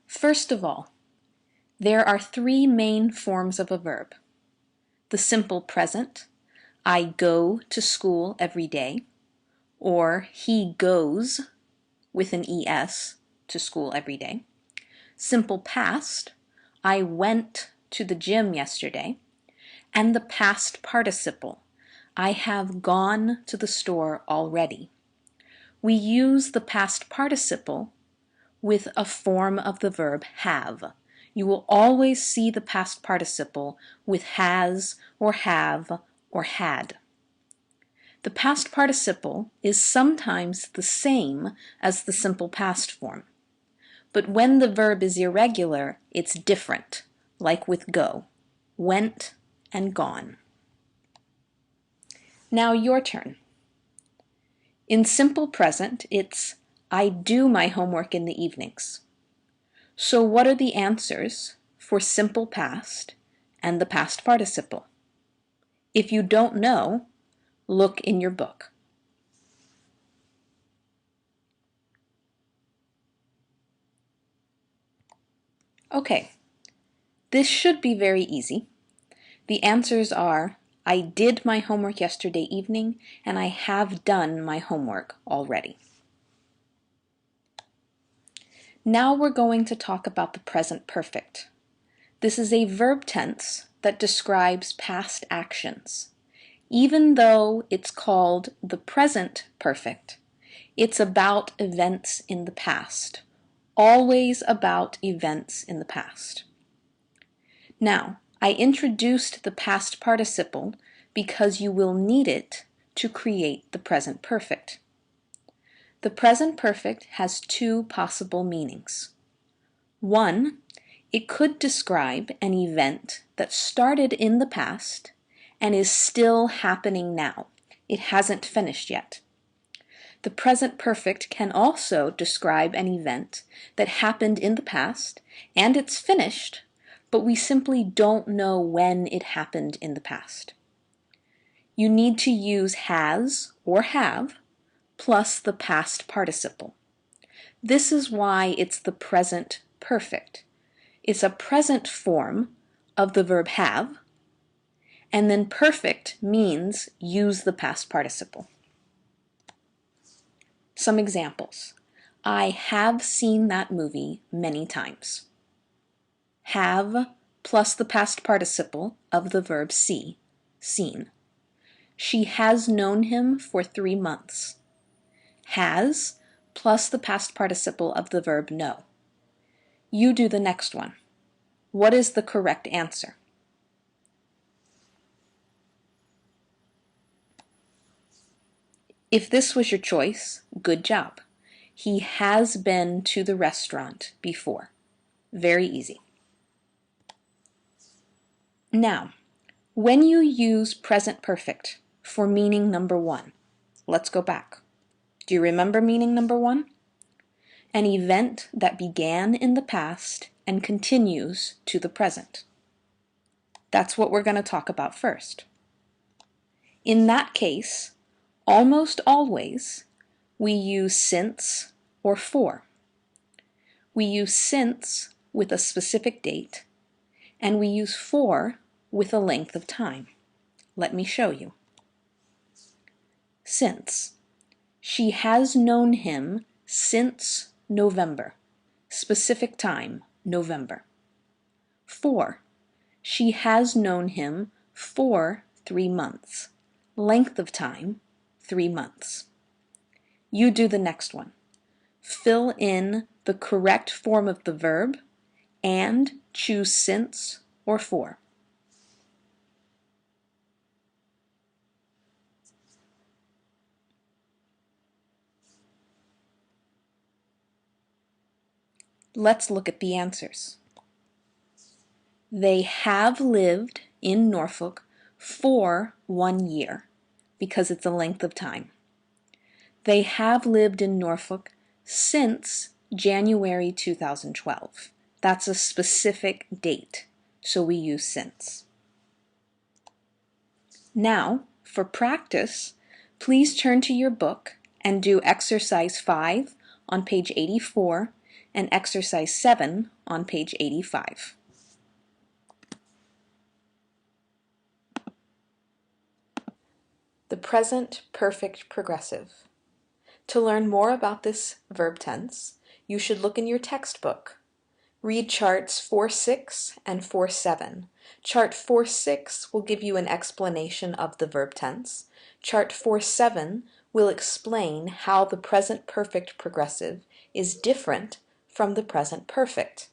First of all, there are three main forms of a verb. The simple present, I go to school every day, or he goes, with an ES, to school every day. Simple past, I went to the gym yesterday. And the past participle, I have gone to the store already. We use the past participle with a form of the verb have. You will always see the past participle with has or have or had. The past participle is sometimes the same as the simple past form. But when the verb is irregular, it's different, like with go, went and gone. Now your turn. In simple present, it's I do my homework in the evenings. So what are the answers for simple past and the past participle? If you don't know, look in your book. Okay, this should be very easy. The answers are I did my homework yesterday evening and I have done my homework already. Now we're going to talk about the present perfect. This is a verb tense that describes past actions. Even though it's called the present perfect, it's about events in the past. Always about events in the past. Now, I introduced the past participle because you will need it to create the present perfect. The present perfect has two possible meanings. One, it could describe an event that started in the past and is still happening now. It hasn't finished yet. The present perfect can also describe an event that happened in the past and it's finished, but we simply don't know when it happened in the past. You need to use has or have plus the past participle. This is why it's the present perfect. It's a present form of the verb have, and then perfect means use the past participle. Some examples. I have seen that movie many times. Have plus the past participle of the verb see, seen. She has known him for 3 months. Has plus the past participle of the verb know. You do the next one. What is the correct answer? If this was your choice, good job. He has been to the restaurant before. Very easy. Now, when you use present perfect for meaning number 1, let's go back. Do you remember meaning number 1? An event that began in the past and continues to the present. That's what we're going to talk about first. In that case, almost always, we use since or for. We use since with a specific date, and we use for with a length of time. Let me show you. Since. She has known him since November. Specific time, November. For. She has known him for 3 months. Length of time, 3 months. You do the next one. Fill in the correct form of the verb and choose since or for. Let's look at the answers. They have lived in Norfolk for 1 year because it's a length of time. They have lived in Norfolk since January 2012. That's a specific date, so we use since. Now, for practice, please turn to your book and do exercise 5 on page 84 and exercise 7 on page 85. The present perfect progressive. To learn more about this verb tense, you should look in your textbook. Read charts 4.6 and 4.7. Chart 4.6 will give you an explanation of the verb tense. Chart 4.7 will explain how the present perfect progressive is different from the present perfect.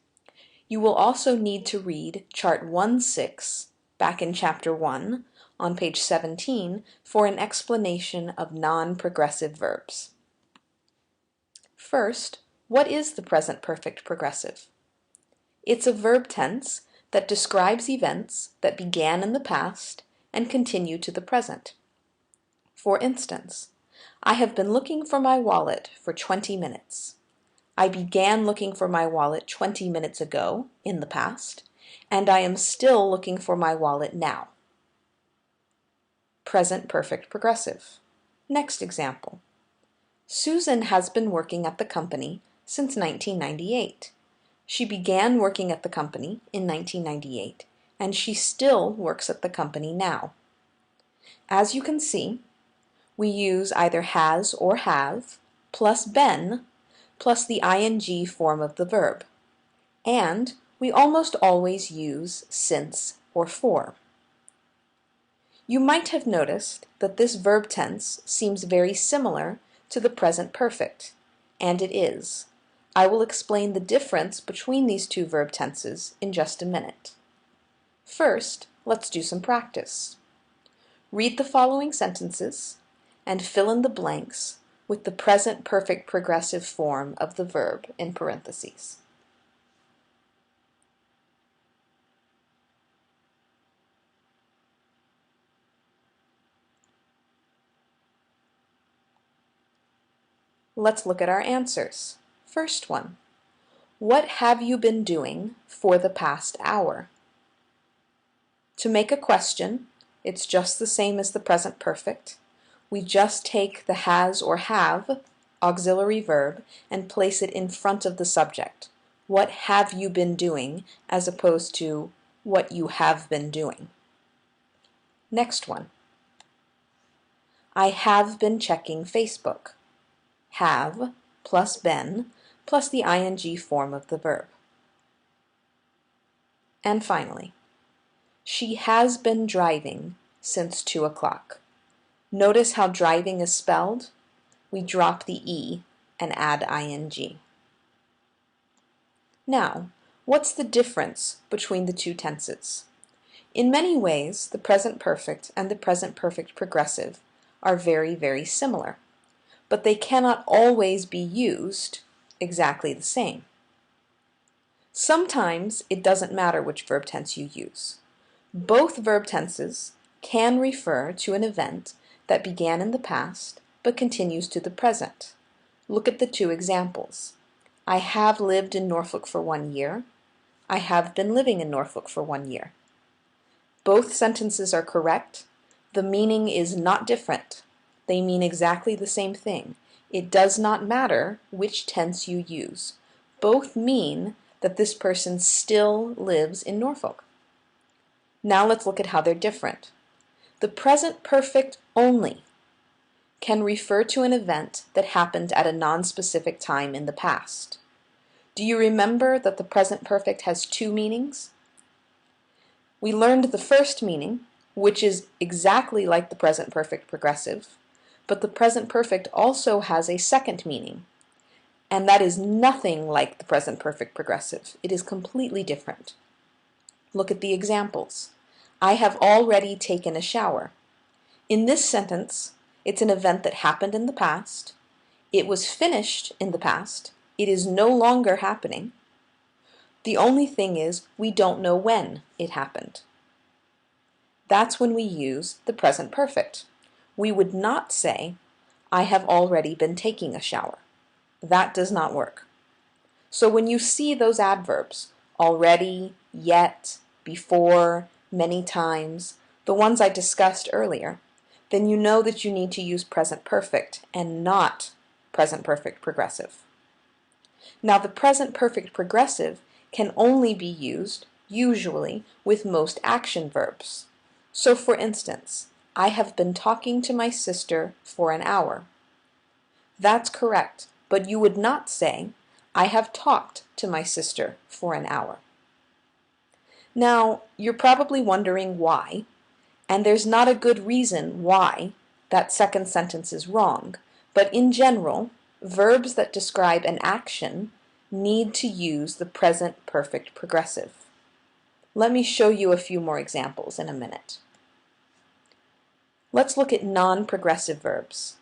You will also need to read chart 1.6 back in chapter 1 on page 17 for an explanation of non-progressive verbs. First, what is the present perfect progressive? It's a verb tense that describes events that began in the past and continue to the present. For instance, I have been looking for my wallet for 20 minutes. I began looking for my wallet 20 minutes ago in the past, and I am still looking for my wallet now. Present perfect progressive. Next example. Susan has been working at the company since 1998. She began working at the company in 1998, and she still works at the company now. As you can see, we use either has or have plus been plus the ing form of the verb, and we almost always use since or for. You might have noticed that this verb tense seems very similar to the present perfect, and it is. I will explain the difference between these two verb tenses in just a minute. First, let's do some practice. Read the following sentences and fill in the blanks with the present perfect progressive form of the verb in parentheses. Let's look at our answers. First one. What have you been doing for the past hour? To make a question, it's just the same as the present perfect. We just take the has or have auxiliary verb and place it in front of the subject. What have you been doing, as opposed to what you have been doing. Next one. I have been checking Facebook. Have plus been plus the ing form of the verb. And finally, she has been driving since 2 o'clock. Notice how driving is spelled? We drop the E and add ing. Now, what's the difference between the two tenses? In many ways, the present perfect and the present perfect progressive are very, very similar, but they cannot always be used exactly the same. Sometimes it doesn't matter which verb tense you use. Both verb tenses can refer to an event that began in the past but continues to the present. Look at the two examples. I have lived in Norfolk for 1 year. I have been living in Norfolk for 1 year. Both sentences are correct. The meaning is not different. They mean exactly the same thing. It does not matter which tense you use. Both mean that this person still lives in Norfolk. Now let's look at how they're different. The present perfect only can refer to an event that happened at a non-specific time in the past. Do you remember that the present perfect has two meanings? We learned the first meaning, which is exactly like the present perfect progressive, but the present perfect also has a second meaning, and that is nothing like the present perfect progressive. It is completely different. Look at the examples. I have already taken a shower. In this sentence, it's an event that happened in the past. It was finished in the past. It is no longer happening. The only thing is we don't know when it happened. That's when we use the present perfect. We would not say, I have already been taking a shower. That does not work. So when you see those adverbs, already, yet, before, many times, the ones I discussed earlier, then you know that you need to use present perfect and not present perfect progressive. Now the present perfect progressive can only be used, usually, with most action verbs. So for instance, I have been talking to my sister for an hour. That's correct, but you would not say, I have talked to my sister for an hour. Now, you're probably wondering why, and there's not a good reason why that second sentence is wrong, but in general, verbs that describe an action need to use the present perfect progressive. Let me show you a few more examples in a minute. Let's look at non-progressive verbs.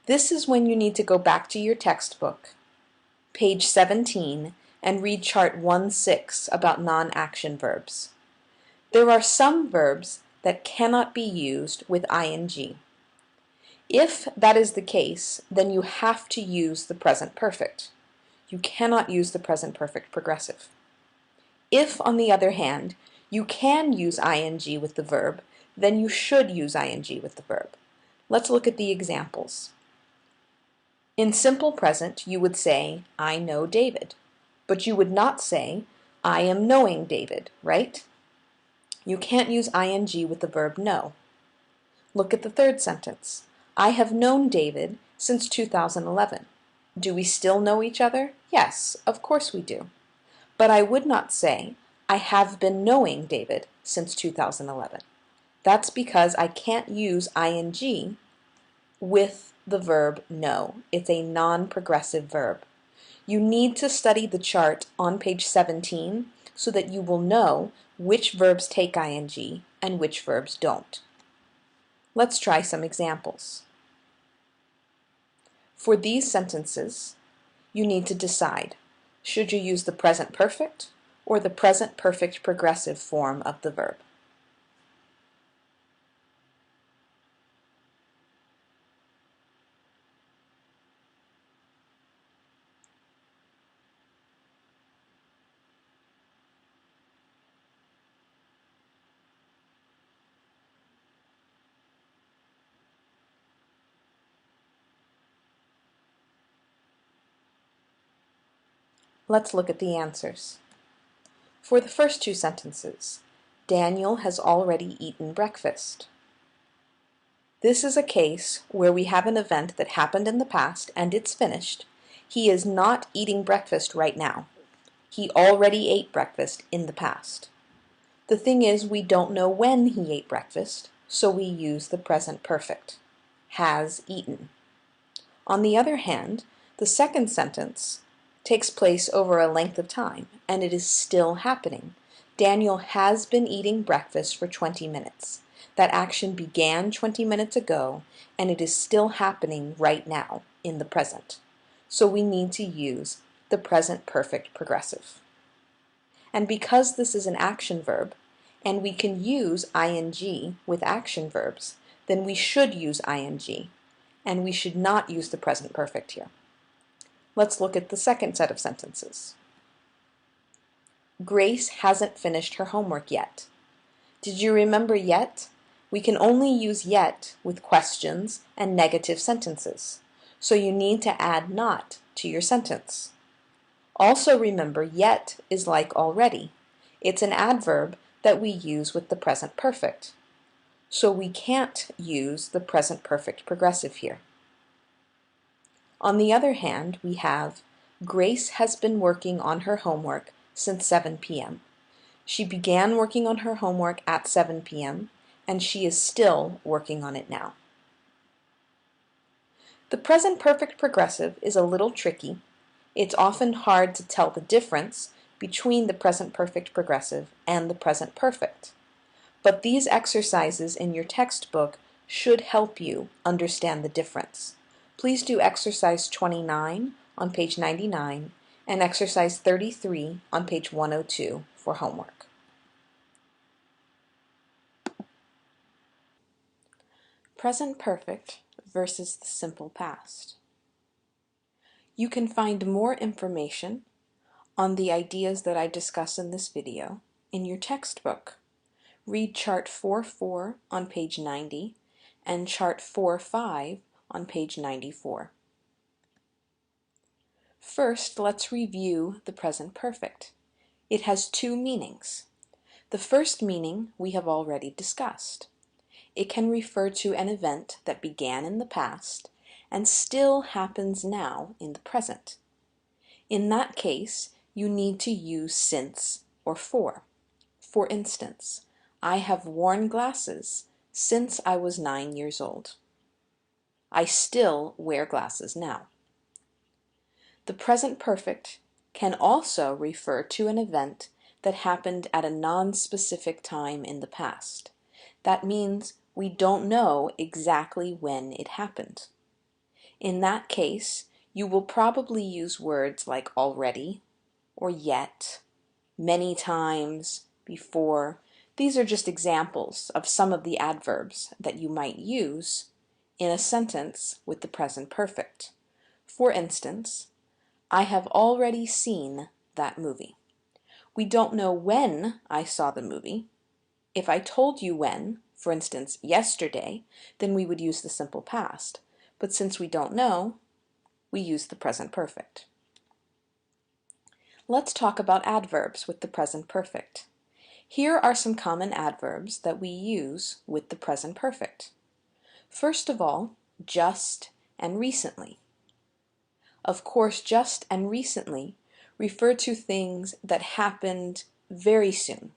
This is when you need to go back to your textbook, page 17, and read chart 1-6 about non-action verbs. There are some verbs that cannot be used with ing. If that is the case, then you have to use the present perfect. You cannot use the present perfect progressive. If, on the other hand, you can use ing with the verb, then you should use ing with the verb. Let's look at the examples. In simple present, you would say, I know David, but you would not say, I am knowing David, right? You can't use ing with the verb know. Look at the third sentence. I have known David since 2011. Do we still know each other? Yes, of course we do. But I would not say, I have been knowing David since 2011. That's because I can't use ing with the verb know. It's a non-progressive verb. You need to study the chart on page 17 so that you will know which verbs take ing and which verbs don't. Let's try some examples. For these sentences, you need to decide, should you use the present perfect or the present perfect progressive form of the verb? Let's look at the answers. For the first two sentences, Daniel has already eaten breakfast. This is a case where we have an event that happened in the past and it's finished. He is not eating breakfast right now. He already ate breakfast in the past. The thing is, we don't know when he ate breakfast, so we use the present perfect, has eaten. On the other hand, the second sentence takes place over a length of time, and it is still happening. Daniel has been eating breakfast for 20 minutes. That action began 20 minutes ago, and it is still happening right now in the present. So we need to use the present perfect progressive. And because this is an action verb, and we can use ing with action verbs, then we should use ing, and we should not use the present perfect here. Let's look at the second set of sentences. Grace hasn't finished her homework yet. Did you remember yet? We can only use yet with questions and negative sentences, so you need to add not to your sentence. Also remember, yet is like already. It's an adverb that we use with the present perfect, so we can't use the present perfect progressive here. On the other hand, we have, Grace has been working on her homework since 7 p.m. She began working on her homework at 7 p.m., and she is still working on it now. The present perfect progressive is a little tricky. It's often hard to tell the difference between the present perfect progressive and the present perfect. But these exercises in your textbook should help you understand the difference. Please do exercise 29 on page 99 and exercise 33 on page 102 for homework. Present perfect versus the simple past. You can find more information on the ideas that I discuss in this video in your textbook. Read chart 4.4 on page 90 and chart 4.5 on page 94. First, let's review the present perfect. It has two meanings. The first meaning we have already discussed. It can refer to an event that began in the past and still happens now in the present. In that case, you need to use since or for. For instance, I have worn glasses since I was 9 years old. I still wear glasses now. The present perfect can also refer to an event that happened at a non-specific time in the past. That means we don't know exactly when it happened. In that case, you will probably use words like already or yet, many times, before. These are just examples of some of the adverbs that you might use in a sentence with the present perfect. For instance, I have already seen that movie. We don't know when I saw the movie. If I told you when, for instance, yesterday, then we would use the simple past. But since we don't know, we use the present perfect. Let's talk about adverbs with the present perfect. Here are some common adverbs that we use with the present perfect. First of all, just and recently. Of course, just and recently refer to things that happened very soon.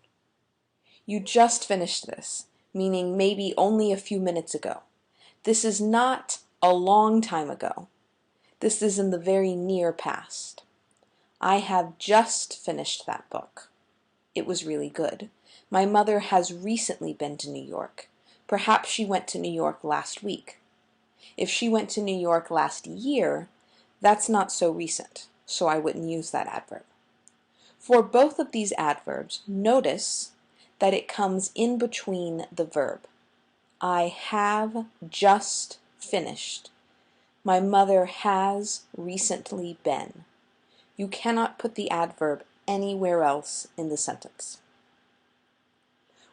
You just finished this, meaning maybe only a few minutes ago. This is not a long time ago. This is in the very near past. I have just finished that book. It was really good. My mother has recently been to New York. Perhaps she went to New York last week. If she went to New York last year, that's not so recent, so I wouldn't use that adverb. For both of these adverbs, notice that it comes in between the verb. I have just finished. My mother has recently been. You cannot put the adverb anywhere else in the sentence.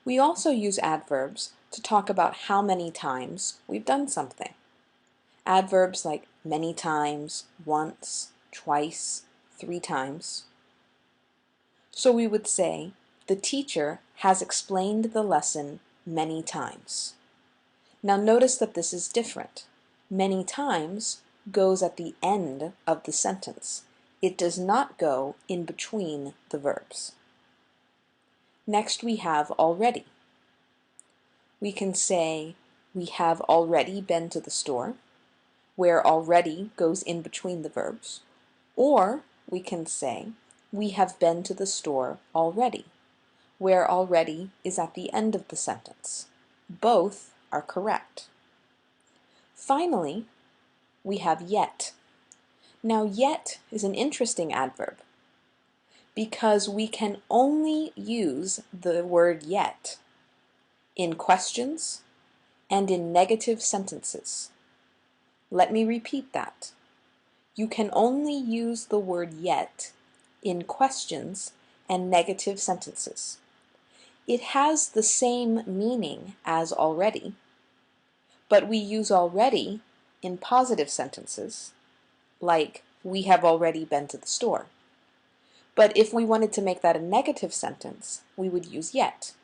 We also use adverbs to talk about how many times we've done something. Adverbs like many times, once, twice, 3 times. So we would say, the teacher has explained the lesson many times. Now notice that this is different. Many times goes at the end of the sentence. It does not go in between the verbs. Next we have already. We can say, we have already been to the store, where already goes in between the verbs. Or we can say, we have been to the store already, where already is at the end of the sentence. Both are correct. Finally, we have yet. Now yet is an interesting adverb because we can only use the word yet in questions and in negative sentences. Let me repeat that. You can only use the word yet in questions and negative sentences. It has the same meaning as already, but we use already in positive sentences, like we have already been to the store. But if we wanted to make that a negative sentence, we would use yet.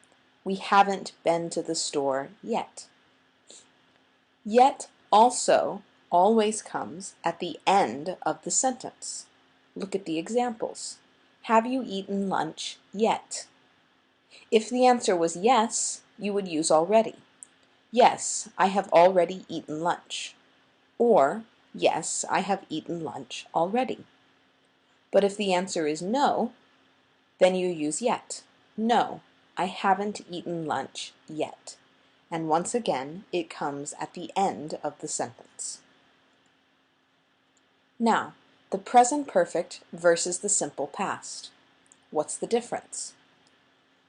We haven't been to the store yet. Yet also always comes at the end of the sentence. Look at the examples. Have you eaten lunch yet? If the answer was yes, you would use already. Yes, I have already eaten lunch. Or, yes, I have eaten lunch already. But if the answer is no, then you use yet. No, I haven't eaten lunch yet. And once again, it comes at the end of the sentence. Now, the present perfect versus the simple past. What's the difference?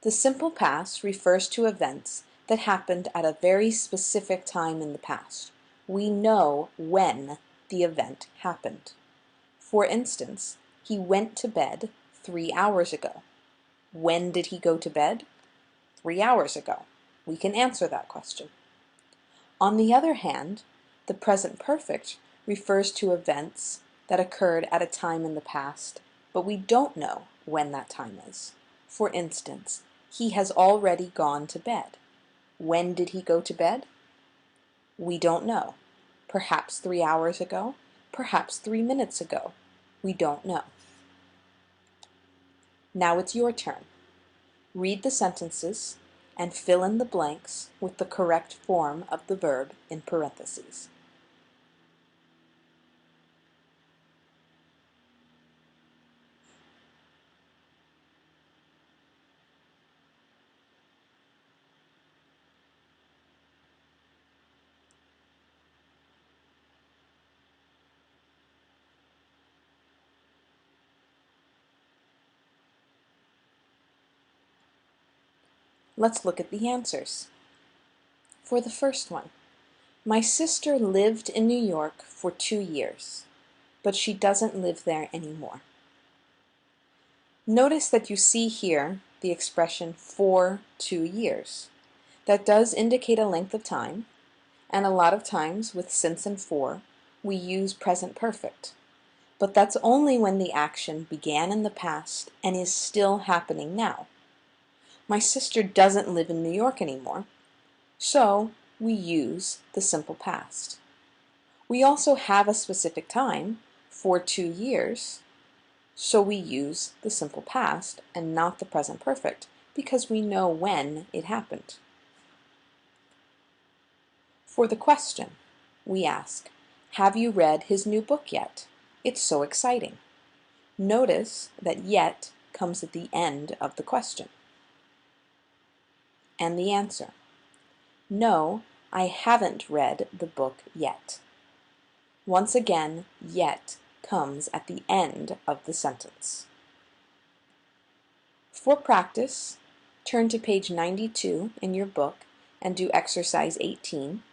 The simple past refers to events that happened at a very specific time in the past. We know when the event happened. For instance, he went to bed 3 hours ago. When did he go to bed? 3 hours ago. We can answer that question. On the other hand, the present perfect refers to events that occurred at a time in the past, but we don't know when that time is. For instance, he has already gone to bed. When did he go to bed? We don't know. Perhaps 3 hours ago, perhaps 3 minutes ago. We don't know. Now it's your turn. Read the sentences and fill in the blanks with the correct form of the verb in parentheses. Let's look at the answers. For the first one, my sister lived in New York for 2 years, but she doesn't live there anymore. Notice that you see here the expression for 2 years. That does indicate a length of time, and a lot of times with since and for, we use present perfect. But that's only when the action began in the past and is still happening now. My sister doesn't live in New York anymore, so we use the simple past. We also have a specific time, for 2 years, so we use the simple past and not the present perfect because we know when it happened. For the question, we ask, have you read his new book yet? It's so exciting. Notice that yet comes at the end of the question. And the answer, no, I haven't read the book yet. Once again, yet comes at the end of the sentence. For practice, turn to page 92 in your book and do exercise 18,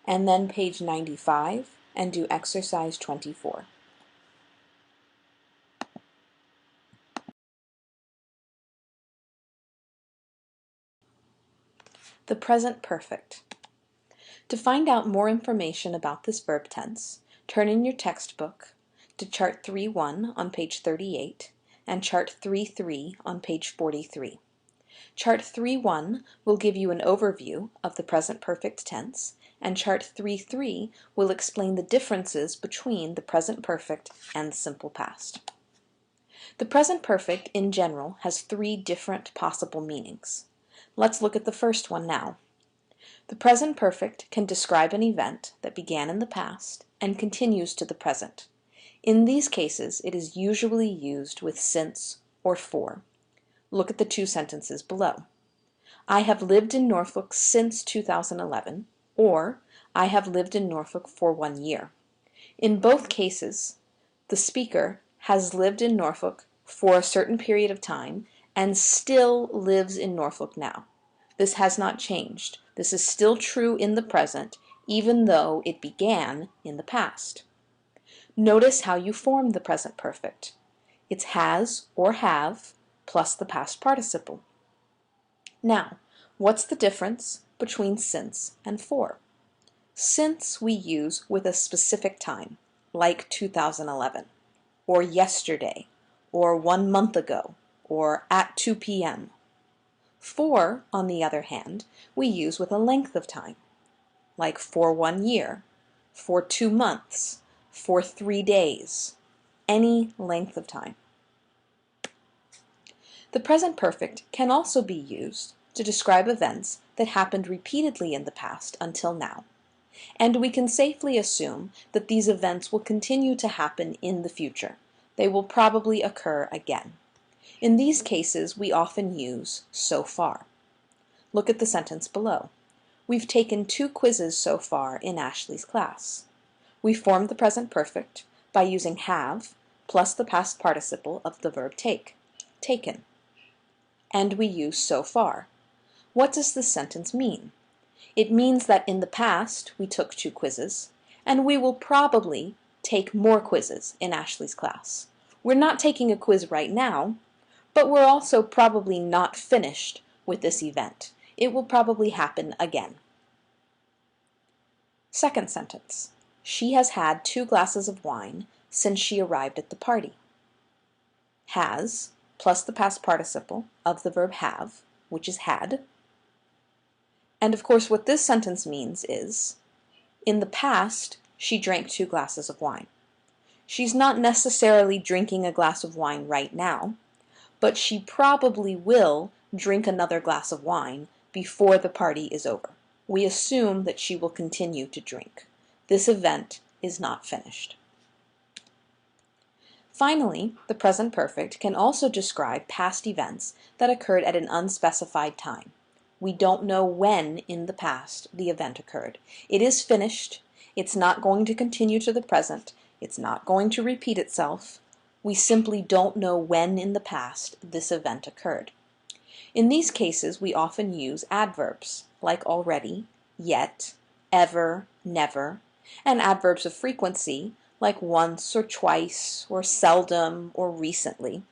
and then page 95 and do exercise 24. The present perfect. To find out more information about this verb tense, turn in your textbook to Chart 3.1 on page 38 and Chart 3.3 on page 43. Chart 3.1 will give you an overview of the present perfect tense, and Chart 3.3 will explain the differences between the present perfect and the simple past. The present perfect, in general, has 3 different possible meanings. Let's look at the first one now. The present perfect can describe an event that began in the past and continues to the present. In these cases, it is usually used with since or for. Look at the 2 sentences below. I have lived in Norfolk since 2011, or I have lived in Norfolk for 1 year. In both cases, the speaker has lived in Norfolk for a certain period of time and still lives in Norfolk now. This has not changed. This is still true in the present, even though it began in the past. Notice how you form the present perfect. It's has or have plus the past participle. Now, what's the difference between since and for? Since we use with a specific time, like 2011, or yesterday, or 1 month ago, or at 2 p.m. For, on the other hand, we use with a length of time, like for 1 year, for 2 months, for 3 days, any length of time. The present perfect can also be used to describe events that happened repeatedly in the past until now, and we can safely assume that these events will continue to happen in the future. They will probably occur again. In these cases, we often use so far. Look at the sentence below. We've taken 2 quizzes so far in Ashley's class. We formed the present perfect by using have plus the past participle of the verb take, taken. And we use so far. What does this sentence mean? It means that in the past we took 2 quizzes, and we will probably take more quizzes in Ashley's class. We're not taking a quiz right now, but we're also probably not finished with this event. It will probably happen again. Second sentence. She has had 2 glasses of wine since she arrived at the party. Has plus the past participle of the verb have, which is had. And of course what this sentence means is, in the past, she drank 2 glasses of wine. She's not necessarily drinking a glass of wine right now, but she probably will drink another glass of wine before the party is over. We assume that she will continue to drink. This event is not finished. Finally, the present perfect can also describe past events that occurred at an unspecified time. We don't know when in the past the event occurred. It is finished. It's not going to continue to the present. It's not going to repeat itself. We simply don't know when in the past this event occurred. In these cases, we often use adverbs like already, yet, ever, never, and adverbs of frequency like once or twice or seldom or recently.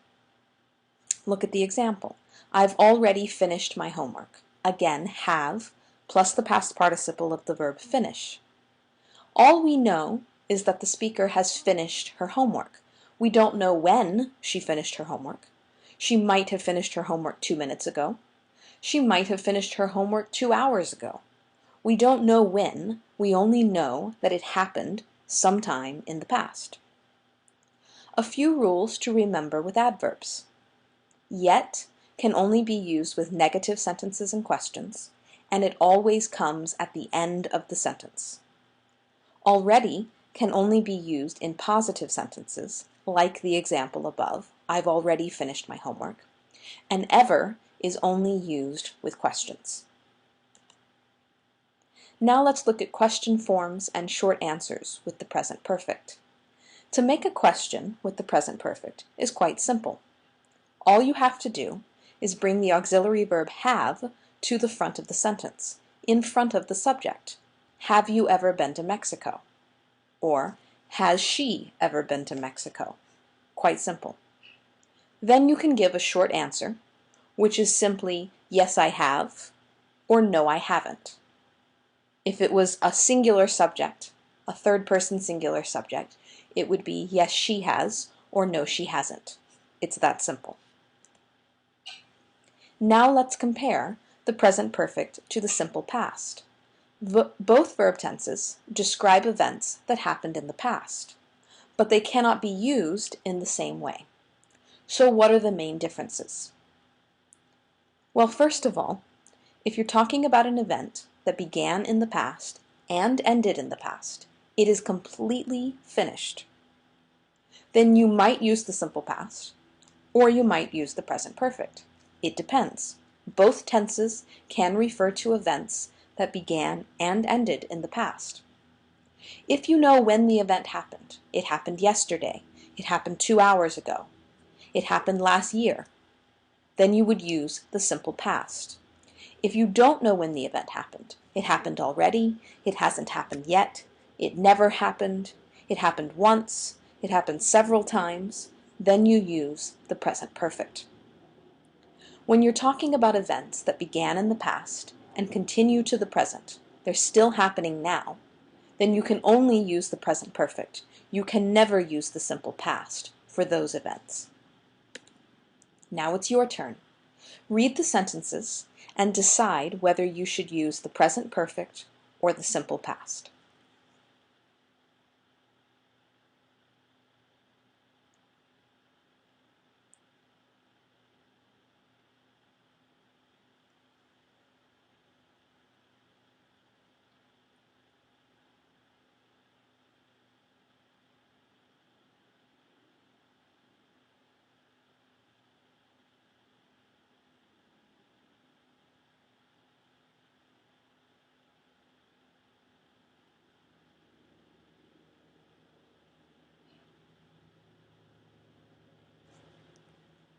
Look at the example. I've already finished my homework. Again, have plus the past participle of the verb finish. All we know is that the speaker has finished her homework. We don't know when she finished her homework. She might have finished her homework 2 minutes ago. She might have finished her homework 2 hours ago. We don't know when, we only know that it happened sometime in the past. A few rules to remember with adverbs. Yet can only be used with negative sentences and questions, and it always comes at the end of the sentence. Already can only be used in positive sentences, like the example above, I've already finished my homework, and ever is only used with questions. Now let's look at question forms and short answers with the present perfect. To make a question with the present perfect is quite simple. All you have to do is bring the auxiliary verb have to the front of the sentence, in front of the subject. Have you ever been to Mexico? Or, has she ever been to Mexico? Quite simple. Then you can give a short answer, which is simply, yes, I have, or no, I haven't. If it was a singular subject, a third-person singular subject, it would be, yes, she has, or no, she hasn't. It's that simple. Now let's compare the present perfect to the simple past. Both verb tenses describe events that happened in the past, but they cannot be used in the same way. So what are the main differences? Well, first of all, if you're talking about an event that began in the past and ended in the past, it is completely finished. Then you might use the simple past, or you might use the present perfect. It depends. Both tenses can refer to events that began and ended in the past. If you know when the event happened, it happened yesterday, it happened 2 hours ago, it happened last year, then you would use the simple past. If you don't know when the event happened, it happened already, it hasn't happened yet, it never happened, it happened once, it happened several times, then you use the present perfect. When you're talking about events that began in the past and continue to the present, they're still happening now, then you can only use the present perfect. You can never use the simple past for those events. Now it's your turn. Read the sentences and decide whether you should use the present perfect or the simple past.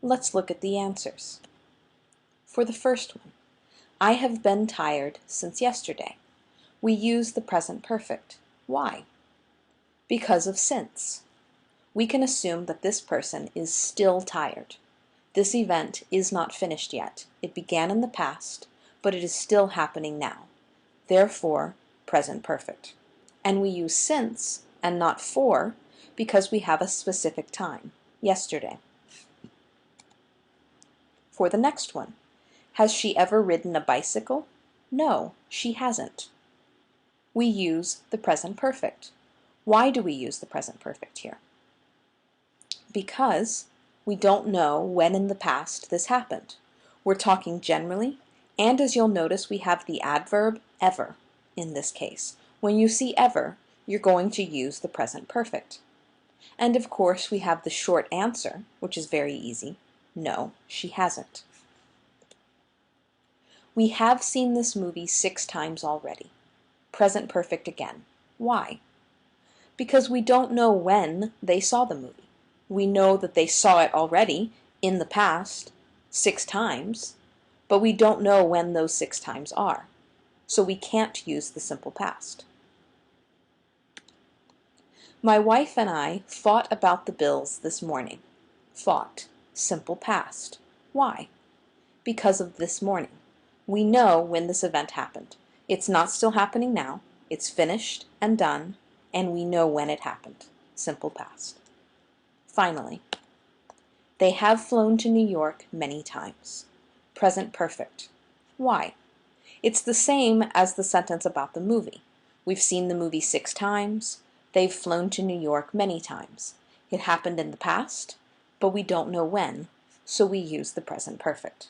Let's look at the answers. For the first one, I have been tired since yesterday. We use the present perfect. Why? Because of since. We can assume that this person is still tired. This event is not finished yet. It began in the past, but it is still happening now. Therefore, present perfect. And we use since and not for because we have a specific time, yesterday. For the next one, has she ever ridden a bicycle? No, she hasn't. We use the present perfect. Why do we use the present perfect here? Because we don't know when in the past this happened. We're talking generally, and as you'll notice, we have the adverb ever in this case. When you see ever, you're going to use the present perfect. And of course, we have the short answer, which is very easy. No, she hasn't. We have seen this movie 6 times already. Present perfect again. Why? Because we don't know when they saw the movie. We know that they saw it already in the past 6 times, but we don't know when those 6 times are. So we can't use the simple past. My wife and I fought about the bills this morning. Fought. Simple past. Why? Because of this morning. We know when this event happened. It's not still happening now. It's finished and done, and we know when it happened. Simple past. Finally, they have flown to New York many times. Present perfect. Why? It's the same as the sentence about the movie. We've seen the movie 6 times. They've flown to New York many times. It happened in the past, but we don't know when, so we use the present perfect.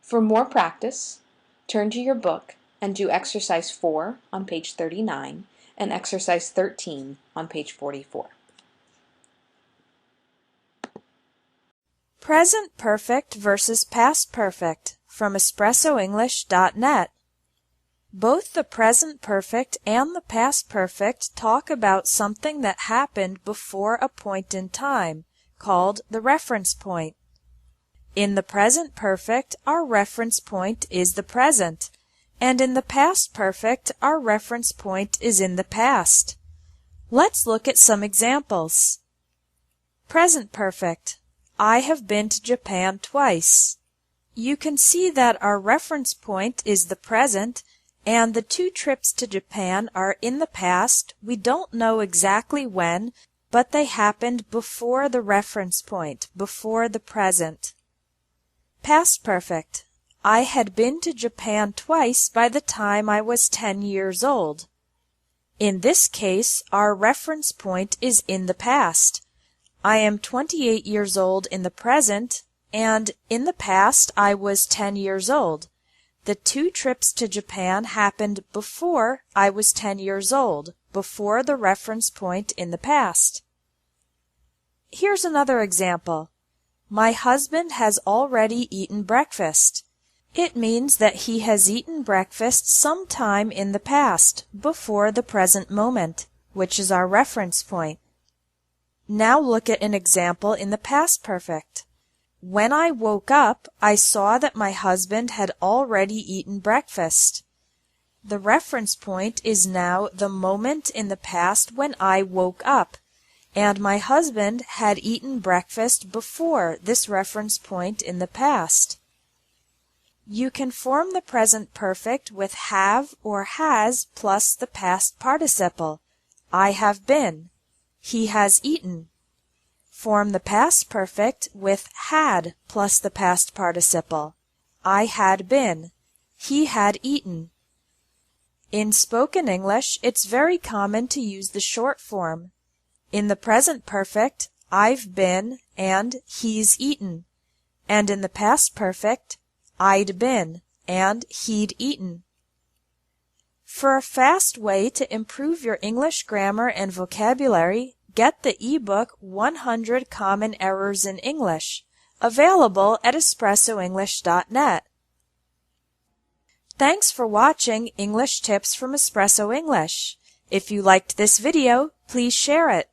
For more practice, turn to your book and do exercise 4 on page 39 and exercise 13 on page 44. Present perfect versus past perfect from espressoenglish.net. Both the present perfect and the past perfect talk about something that happened before a point in time, called the reference point. In the present perfect, our reference point is the present, and in the past perfect, our reference point is in the past. Let's look at some examples. Present perfect. I have been to Japan twice. You can see that our reference point is the present, and the 2 trips to Japan are in the past. We don't know exactly when, but they happened before the reference point, before the present. Past perfect. I had been to Japan twice by the time I was 10 years old. In this case, our reference point is in the past. I am 28 years old in the present, and in the past I was 10 years old. The 2 trips to Japan happened before I was 10 years old, before the reference point in the past. Here's another example. My husband has already eaten breakfast. It means that he has eaten breakfast sometime in the past, before the present moment, which is our reference point. Now look at an example in the past perfect. When I woke up, I saw that my husband had already eaten breakfast. The reference point is now the moment in the past when I woke up, and my husband had eaten breakfast before this reference point in the past. You can form the present perfect with have or has plus the past participle. I have been. He has eaten. Form the past perfect with had plus the past participle. I had been. He had eaten. In spoken English, it's very common to use the short form. In the present perfect, I've been and he's eaten. And in the past perfect, I'd been and he'd eaten. For a fast way to improve your English grammar and vocabulary, get the ebook 100 Common Errors in English, available at espressoenglish.net. Thanks for watching English Tips from Espresso English. If you liked this video, please share it.